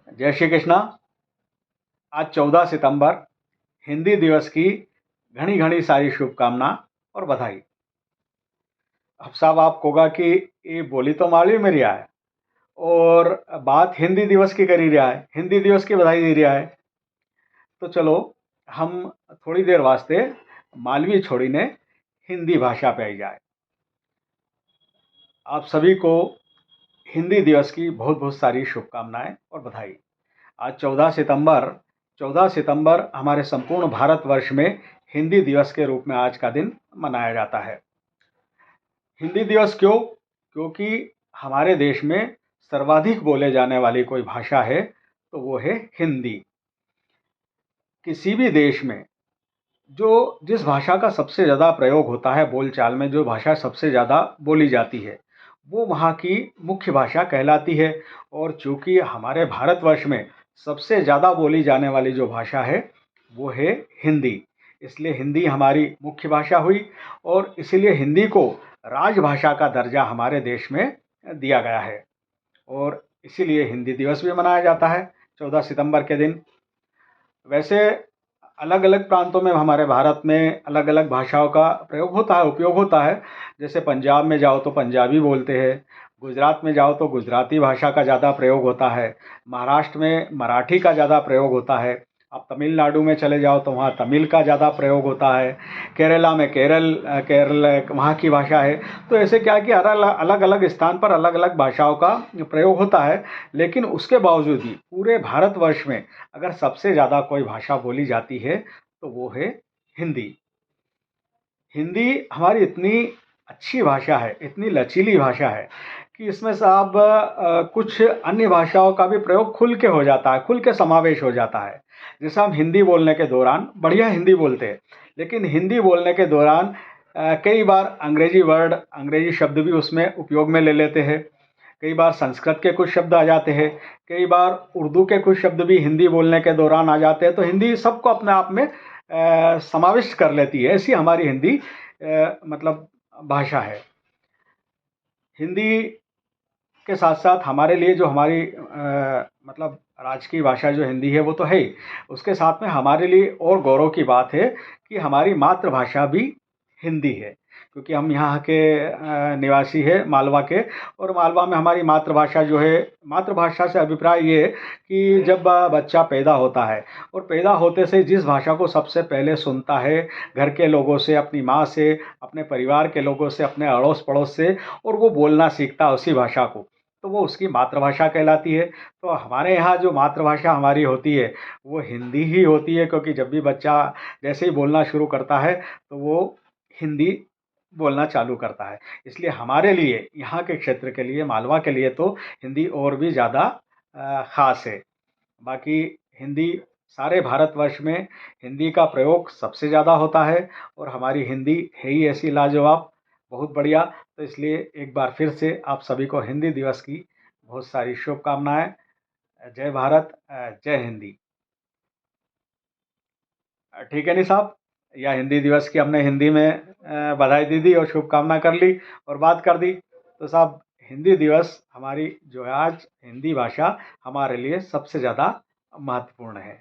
जय श्री कृष्णा। आज 14 सितंबर हिंदी दिवस की घनी घनी सारी शुभकामना और बधाई। अब साहब आप कोगा कि ये बोली तो मालूम मेरी आए और बात हिंदी दिवस की करी रहा है, हिंदी दिवस की बधाई दे रहा है। तो चलो हम थोड़ी देर वास्ते मालवी छोड़ी ने हिंदी भाषा पे आई जाए। आप सभी को हिंदी दिवस की बहुत बहुत सारी शुभकामनाएं और बधाई। आज 14 सितंबर हमारे संपूर्ण भारतवर्ष में हिंदी दिवस के रूप में आज का दिन मनाया जाता है। हिंदी दिवस क्यों? क्योंकि हमारे देश में सर्वाधिक बोले जाने वाली कोई भाषा है तो वो है हिंदी। किसी भी देश में जिस भाषा का सबसे ज़्यादा प्रयोग होता है, बोलचाल में जो भाषा सबसे ज़्यादा बोली जाती है वो वहाँ की मुख्य भाषा कहलाती है। और चूँकि हमारे भारतवर्ष में सबसे ज़्यादा बोली जाने वाली जो भाषा है वो है हिंदी, इसलिए हिंदी हमारी मुख्य भाषा हुई और इसीलिए हिंदी को राजभाषा का दर्जा हमारे देश में दिया गया है और इसीलिए हिंदी दिवस भी मनाया जाता है 14 सितंबर के दिन। वैसे अलग अलग प्रांतों में हमारे भारत में अलग अलग भाषाओं का प्रयोग होता है, उपयोग होता है। जैसे पंजाब में जाओ तो पंजाबी बोलते हैं, गुजरात में जाओ तो गुजराती भाषा का ज़्यादा प्रयोग होता है, महाराष्ट्र में मराठी का ज़्यादा प्रयोग होता है। आप तमिलनाडु में चले जाओ तो वहाँ तमिल का ज़्यादा प्रयोग होता है, केरला में केरल वहाँ की भाषा है। तो ऐसे क्या है कि अलग अलग स्थान पर अलग अलग भाषाओं का प्रयोग होता है, लेकिन उसके बावजूद भी पूरे भारतवर्ष में अगर सबसे ज़्यादा कोई भाषा बोली जाती है तो वो है हिंदी। हिंदी हमारी इतनी अच्छी भाषा है, इतनी लचीली भाषा है कि इसमें साहब कुछ अन्य भाषाओं का भी प्रयोग खुल के हो जाता है, खुल के समावेश हो जाता है। जैसे हम हिंदी बोलने के दौरान बढ़िया हिंदी बोलते हैं, लेकिन हिंदी बोलने के दौरान कई बार अंग्रेजी वर्ड, अंग्रेजी शब्द भी उसमें उपयोग में ले लेते हैं। कई बार संस्कृत के कुछ शब्द आ जाते हैं, कई बार उर्दू के कुछ शब्द भी हिंदी बोलने के दौरान आ जाते हैं। तो हिंदी सबको अपने आप में समाविष्ट कर लेती है, ऐसी हमारी हिंदी मतलब भाषा है। हिंदी के साथ साथ हमारे लिए जो हमारी मतलब राजकीय भाषा जो हिंदी है वो तो है ही, उसके साथ में हमारे लिए और गौरव की बात है कि हमारी मातृभाषा भी हिंदी है, क्योंकि हम यहाँ के निवासी है मालवा के। और मालवा में हमारी मातृभाषा जो है, मातृभाषा से अभिप्राय ये है कि जब बच्चा पैदा होता है और पैदा होते से जिस भाषा को सबसे पहले सुनता है घर के लोगों से, अपनी माँ से, अपने परिवार के लोगों से, अपने अड़ोस पड़ोस से, और वो बोलना सीखता है उसी भाषा को, तो वो उसकी मातृभाषा कहलाती है। तो हमारे यहाँ जो मातृभाषा हमारी होती है वो हिंदी ही होती है, क्योंकि जब भी बच्चा जैसे ही बोलना शुरू करता है तो वो हिंदी बोलना चालू करता है। इसलिए हमारे लिए, यहाँ के क्षेत्र के लिए, मालवा के लिए तो हिंदी और भी ज़्यादा ख़ास है। बाकी हिंदी सारे भारतवर्ष में हिंदी का प्रयोग सबसे ज़्यादा होता है और हमारी हिंदी है ही ऐसी लाजवाब, बहुत बढ़िया। तो इसलिए एक बार फिर से आप सभी को हिंदी दिवस की बहुत सारी शुभकामनाएं। जय भारत, जय हिंदी। ठीक है नहीं साहब, या हिंदी दिवस की हमने हिंदी में बधाई दे दी और शुभकामना कर ली और बात कर दी। तो साहब हिंदी दिवस हमारी जो है आज, हिंदी भाषा हमारे लिए सबसे ज़्यादा महत्वपूर्ण है।